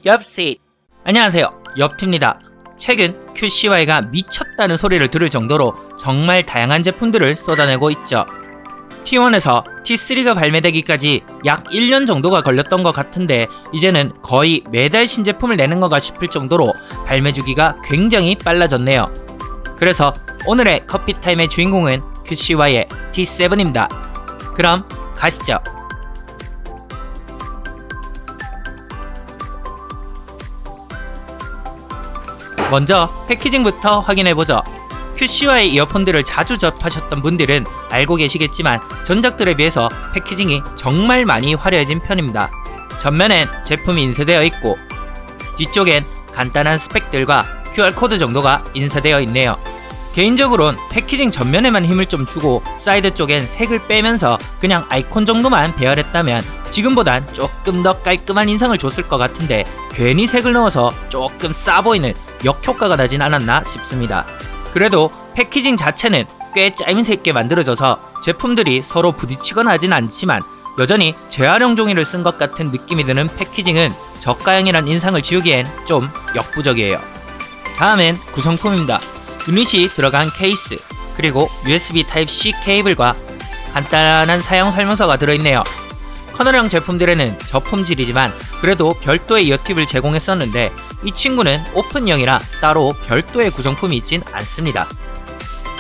엽시! 안녕하세요, 엽티입니다. 최근 QCY가 미쳤다는 소리를 들을 정도로 정말 다양한 제품들을 쏟아내고 있죠. T1에서 T3가 발매되기까지 약 1년 정도가 걸렸던 것 같은데 이제는 거의 매달 신제품을 내는 것가 싶을 정도로 발매 주기가 굉장히 빨라졌네요. 그래서 오늘의 커피타임의 주인공은 QCY의 T7입니다. 그럼 가시죠. 먼저 패키징부터 확인해보죠. QCY 이어폰들을 자주 접하셨던 분들은 알고 계시겠지만 전작들에 비해서 패키징이 정말 많이 화려해진 편입니다. 전면엔 제품이 인쇄되어 있고 뒤쪽엔 간단한 스펙들과 QR코드 정도가 인쇄되어 있네요. 개인적으론 패키징 전면에만 힘을 좀 주고 사이드 쪽엔 색을 빼면서 그냥 아이콘 정도만 배열했다면 지금보단 조금 더 깔끔한 인상을 줬을 것 같은데 괜히 색을 넣어서 조금 싸보이는 역효과가 나진 않았나 싶습니다. 그래도 패키징 자체는 꽤 짜임새 있게 만들어져서 제품들이 서로 부딪히거나 하진 않지만 여전히 재활용 종이를 쓴 것 같은 느낌이 드는 패키징은 저가형이란 인상을 지우기엔 좀 역부족이에요. 다음엔 구성품입니다. 유닛이 들어간 케이스, 그리고 USB Type-C 케이블과 간단한 사용 설명서가 들어있네요. 커널형 제품들에는 저품질이지만 그래도 별도의 이어팁을 제공했었는데 이 친구는 오픈형이라 따로 별도의 구성품이 있진 않습니다.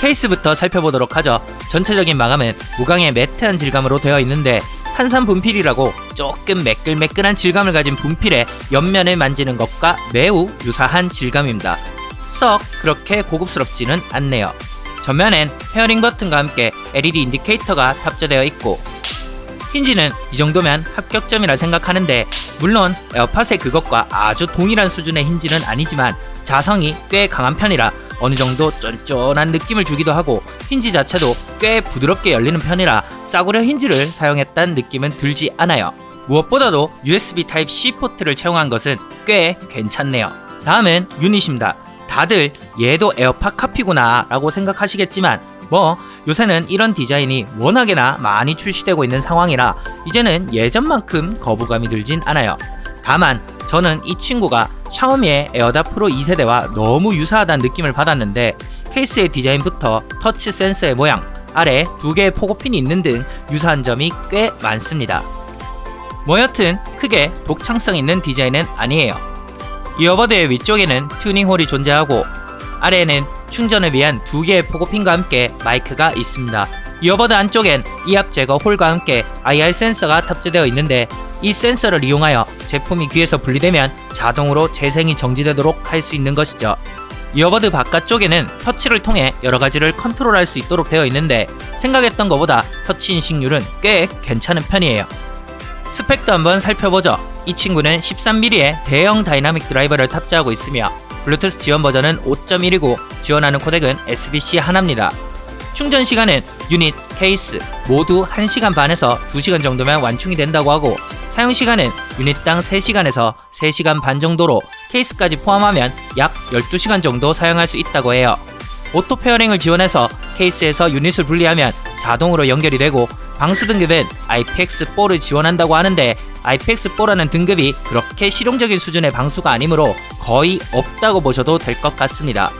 케이스부터 살펴보도록 하죠. 전체적인 마감은 무광의 매트한 질감으로 되어 있는데 탄산 분필이라고 조금 매끌매끌한 질감을 가진 분필의 옆면을 만지는 것과 매우 유사한 질감입니다. 썩 그렇게 고급스럽지는 않네요. 전면엔 페어링 버튼과 함께 LED 인디케이터가 탑재되어 있고 힌지는 이 정도면 합격점이라 생각하는데 물론 에어팟의 그것과 아주 동일한 수준의 힌지는 아니지만 자성이 꽤 강한 편이라 어느 정도 쫀쫀한 느낌을 주기도 하고 힌지 자체도 꽤 부드럽게 열리는 편이라 싸구려 힌지를 사용했다는 느낌은 들지 않아요. 무엇보다도 USB Type-C 포트를 채용한 것은 꽤 괜찮네요. 다음은 유닛입니다. 다들 얘도 에어팟 카피구나 라고 생각하시겠지만 요새는 이런 디자인이 워낙에나 많이 출시되고 있는 상황이라 이제는 예전만큼 거부감이 들진 않아요. 다만 저는 이 친구가 샤오미의 에어다 프로 2세대와 너무 유사하다는 느낌을 받았는데 케이스의 디자인부터 터치 센서의 모양, 아래 2개의 포고핀이 있는 등 유사한 점이 꽤 많습니다. 여튼 크게 독창성 있는 디자인은 아니에요. 이어버드의 위쪽에는 튜닝홀이 존재하고 아래에는 충전을 위한 2개의 포고핀과 함께 마이크가 있습니다. 이어버드 안쪽엔 이압 제거 홀과 함께 IR 센서가 탑재되어 있는데 이 센서를 이용하여 제품이 귀에서 분리되면 자동으로 재생이 정지되도록 할 수 있는 것이죠. 이어버드 바깥쪽에는 터치를 통해 여러가지를 컨트롤할 수 있도록 되어 있는데 생각했던 것보다 터치 인식률은 꽤 괜찮은 편이에요. 스펙도 한번 살펴보죠. 이 친구는 13mm의 대형 다이나믹 드라이버를 탑재하고 있으며 블루투스 지원 버전은 5.1이고 지원하는 코덱은 SBC 하나입니다. 충전 시간은 유닛, 케이스 모두 1시간 반에서 2시간 정도면 완충이 된다고 하고 사용 시간은 유닛당 3시간에서 3시간 반 정도로 케이스까지 포함하면 약 12시간 정도 사용할 수 있다고 해요. 오토 페어링을 지원해서 케이스에서 유닛을 분리하면 자동으로 연결이 되고 방수 등급은 IPX4를 지원한다고 하는데 IPX4라는 등급이 그렇게 실용적인 수준의 방수가 아니므로 거의 없다고 보셔도 될 것 같습니다.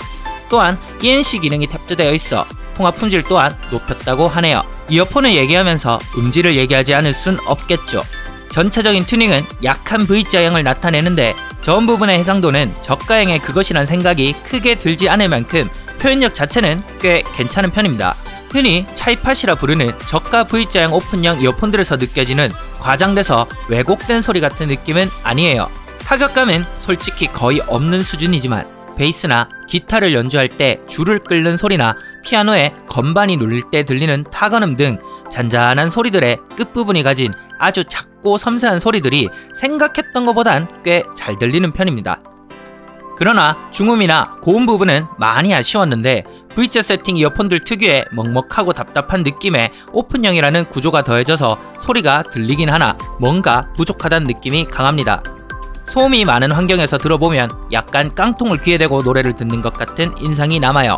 또한 ENC 기능이 탑재되어 있어 통화 품질 또한 높였다고 하네요. 이어폰을 얘기하면서 음질을 얘기하지 않을 순 없겠죠. 전체적인 튜닝은 약한 V자형을 나타내는데 저음 부분의 해상도는 저가형의 그것이란 생각이 크게 들지 않을 만큼 표현력 자체는 꽤 괜찮은 편입니다. 흔히 차이팟이라 부르는 저가 V자형 오픈형 이어폰들에서 느껴지는 과장돼서 왜곡된 소리 같은 느낌은 아니에요. 타격감은 솔직히 거의 없는 수준이지만 베이스나 기타를 연주할 때 줄을 끓는 소리나 피아노에 건반이 눌릴 때 들리는 타건음 등 잔잔한 소리들의 끝부분이 가진 아주 작고 섬세한 소리들이 생각했던 것보단 꽤 잘 들리는 편입니다. 그러나 중음이나 고음 부분은 많이 아쉬웠는데 V자 세팅 이어폰들 특유의 먹먹하고 답답한 느낌에 오픈형이라는 구조가 더해져서 소리가 들리긴 하나 뭔가 부족하다는 느낌이 강합니다. 소음이 많은 환경에서 들어보면 약간 깡통을 귀에 대고 노래를 듣는 것 같은 인상이 남아요.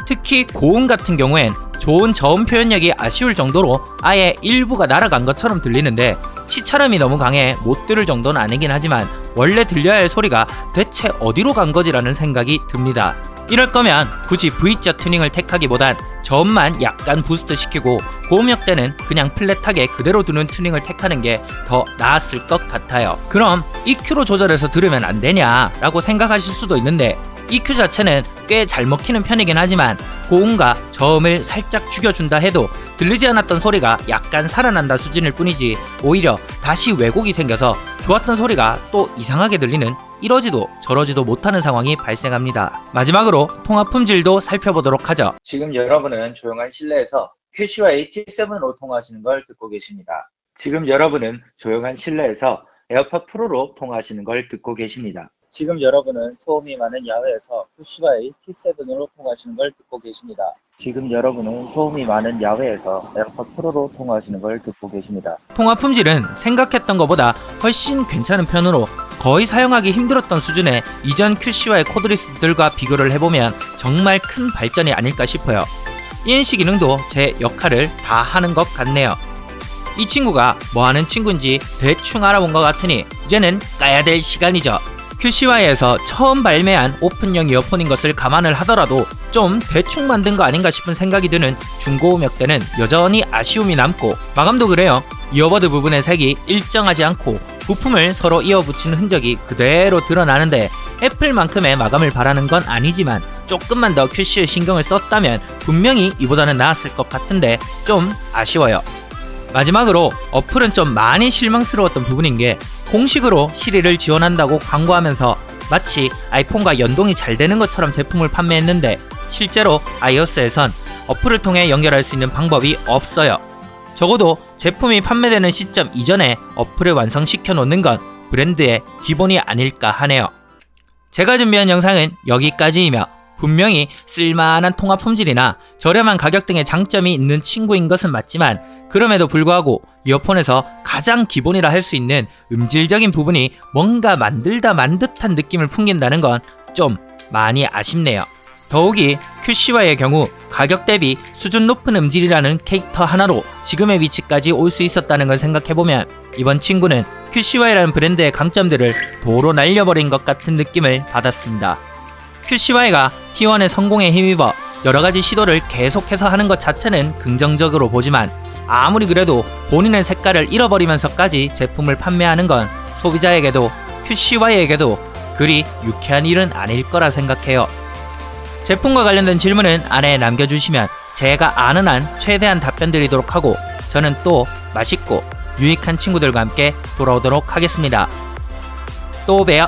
특히 고음 같은 경우엔 좋은 저음 표현력이 아쉬울 정도로 아예 일부가 날아간 것처럼 들리는데 시차음이 너무 강해 못 들을 정도는 아니긴 하지만 원래 들려야 할 소리가 대체 어디로 간 거지라는 생각이 듭니다. 이럴 거면 굳이 V자 튜닝을 택하기보단 저음만 약간 부스트 시키고 고음역 때는 그냥 플랫하게 그대로 두는 튜닝을 택하는 게 더 나았을 것 같아요. 그럼 EQ로 조절해서 들으면 안 되냐 라고 생각하실 수도 있는데 EQ 자체는 꽤 잘 먹히는 편이긴 하지만 고음과 저음을 살짝 죽여준다 해도 들리지 않았던 소리가 약간 살아난다 수준일 뿐이지 오히려 다시 왜곡이 생겨서 좋았던 소리가 또 이상하게 들리는 이러지도 저러지도 못하는 상황이 발생합니다. 마지막으로 통화 품질도 살펴보도록 하죠. 지금 여러분은 조용한 실내에서 QCY T7으로 통화하시는 걸 듣고 계십니다. 지금 여러분은 조용한 실내에서 에어팟 프로로 통화하시는 걸 듣고 계십니다. 지금 여러분은 소음이 많은 야외에서 QCY T7으로 통화하시는 걸 듣고 계십니다. 지금 여러분은 소음이 많은 야외에서 에어팟 프로로 통화하시는 걸 듣고 계십니다. 통화 품질은 생각했던 것보다 훨씬 괜찮은 편으로 거의 사용하기 힘들었던 수준의 이전 QCY 코드리스들과 비교를 해보면 정말 큰 발전이 아닐까 싶어요. ENC 기능도 제 역할을 다 하는 것 같네요. 이 친구가 뭐하는 친구인지 대충 알아본 것 같으니 이제는 까야 될 시간이죠. QCY에서 처음 발매한 오픈형 이어폰인 것을 감안을 하더라도 좀 대충 만든 거 아닌가 싶은 생각이 드는 중고음역대는 여전히 아쉬움이 남고 마감도 그래요. 이어버드 부분의 색이 일정하지 않고 부품을 서로 이어붙이는 흔적이 그대로 드러나는데 애플만큼의 마감을 바라는 건 아니지만 조금만 더 QC에 신경을 썼다면 분명히 이보다는 나았을 것 같은데 좀 아쉬워요. 마지막으로 어플은 좀 많이 실망스러웠던 부분인 게 공식으로 시리를 지원한다고 광고하면서 마치 아이폰과 연동이 잘 되는 것처럼 제품을 판매했는데 실제로 iOS에선 어플을 통해 연결할 수 있는 방법이 없어요. 적어도 제품이 판매되는 시점 이전에 어플을 완성시켜 놓는 건 브랜드의 기본이 아닐까 하네요. 제가 준비한 영상은 여기까지이며 분명히 쓸만한 통화 품질이나 저렴한 가격 등의 장점이 있는 친구인 것은 맞지만 그럼에도 불구하고 이어폰에서 가장 기본이라 할 수 있는 음질적인 부분이 뭔가 만들다 만 듯한 느낌을 풍긴다는 건 좀 많이 아쉽네요. 더욱이 QCY의 경우 가격 대비 수준 높은 음질이라는 캐릭터 하나로 지금의 위치까지 올 수 있었다는 걸 생각해보면 이번 친구는 QCY라는 브랜드의 강점들을 도로 날려버린 것 같은 느낌을 받았습니다. QCY가 T1의 성공에 힘입어 여러가지 시도를 계속해서 하는 것 자체는 긍정적으로 보지만 아무리 그래도 본인의 색깔을 잃어버리면서까지 제품을 판매하는 건 소비자에게도 QCY에게도 그리 유쾌한 일은 아닐 거라 생각해요. 제품과 관련된 질문은 아래에 남겨주시면 제가 아는 한 최대한 답변 드리도록 하고 저는 또 맛있고 유익한 친구들과 함께 돌아오도록 하겠습니다. 또 봬요.